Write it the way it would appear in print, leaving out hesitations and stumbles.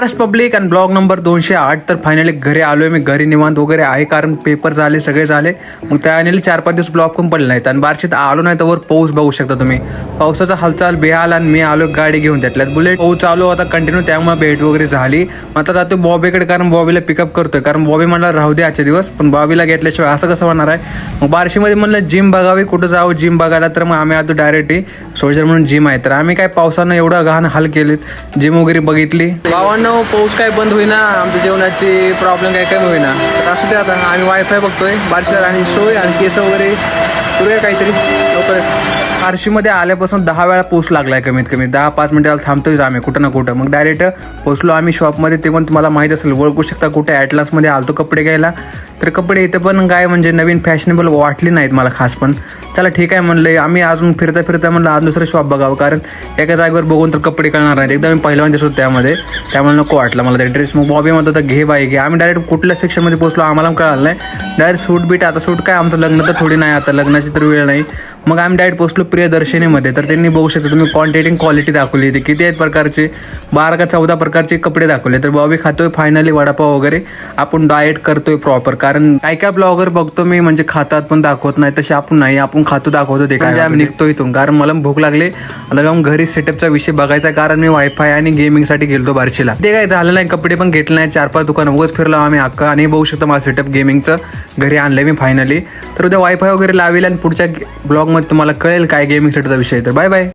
Maharashtra public आणि blog number 208. तर finally घरी आलोय मी. घरी निवांत वगैरे आहे कारण पेपर झाले, सगळे झाले. मग त्याने 4-5 दिवस ब्लॉग पण पडले नाहीत आणि बार्शीत आलो नाही तर वर पाऊस बघू शकता तुम्ही. पावसाचा हालचाल बेहाल आणि मी आलो गाडी घेऊन. त्यातल्यात बुलेट पाऊस चालू होता कंटिन्यू, त्यामुळे भेट वगैरे झाली. मग आता जातो बॉबीकडे कारण बॉबीला पिकअप करतोय कारण बॉबी म्हणला राहू दे आजचे दिवस, पण बॉबीला घेतल्याशिवाय असं कसं होणार आहे. मग बार्शीमध्ये म्हणलं जिम बघावी, कुठं जावं जिम बघायला. तर मग आम्ही आलो डायरेक्टली सोल्जर म्हणून जिम आहे. तर आम्ही काय पावसानं एवढं घाण हाल केलेत, जिम वगैरे बघितली. भावांना पाऊस काय बंद होईना, आमच्या जेवणाची प्रॉब्लेम काय कमी होईना. तर असू दे आता आम्ही वायफाय बघतोय बार्शीला आणि सोय आणि केस वगैरे करूया काहीतरी लवकरच. बार्शीमध्ये आल्यापासून 10 वेळा पाऊस लागलाय, कमीत कमी 10-5 मिनिटाला थांबतोयच आम्ही कुठं ना कुठं. मग डायरेक्ट पोचलो आम्ही शॉपमध्ये. ते पण तुम्हाला माहीत असेल, ओळखू शकता कुठे, ॲटलासमध्ये आलतो कपडे घ्यायला. तर कपडे इथं पण काय म्हणजे नवीन फॅशनेबल वाटली नाहीत मला खास, पण चला ठीक आहे म्हणलं. आम्ही अजून फिरता म्हणलं आज दुसरं शॉप बघावं कारण एका जागेवर बघून तर कपडे कळणार नाहीत. एकदा मी पहिल्यांदा दिसत त्यामुळे नको वाटलं मला ते ड्रेस. मग बॉबी म्हणतो तर घे बाई घे. आम्ही डायरेक्ट कुठल्या सेक्शनमध्ये पोचलो आम्हाला कळालं नाही. डायरेक्ट सूट बीट, आता सूट काय आमचं लग्न तर थोडी नाही, आता लग्नाची तर वेळ नाही. मग आम्ही डायरेक्ट पोचलो प्रियदर्शनीमध्ये. तर त्यांनी बघू शकता तुम्ही क्वांटिटी क्वालिटी दाखवली. ते किती आहेत प्रकारचे, 12 का 14 प्रकारचे कपडे दाखवले. तर बॉबी खातोय फायनली वडापाव वगैरे. आपण डाएट करतोय प्रॉपर, कारण काय ब्लॉगर बघतो मी म्हणजे खातात पण दाखवत नाही, तसे आपण नाही, आपण खातो दाखवतो. ते काय आम्ही निघतो इथून कारण मला भूक लागली. आता जाऊन घरी सेटअपचा विषय बघायचा कारण मी वायफाय आणि गेमिंगसाठी गेलतो बार्शीला. ते काय झालं नाही, कपडे पण घेतले नाही, 4-5 दुकानं उगाच फिरलो आम्ही अख्खा. आणि बघू शकता माझं सेटअप गेमिंगचं घरी आणलंय मी फायनली. तर उद्या वायफाय वगैरे लावेल आणि पुढच्या ब्लॉगमध्ये तुम्हाला कळेल काय गेमिंग सेटअपचा विषय. तर बाय बाय.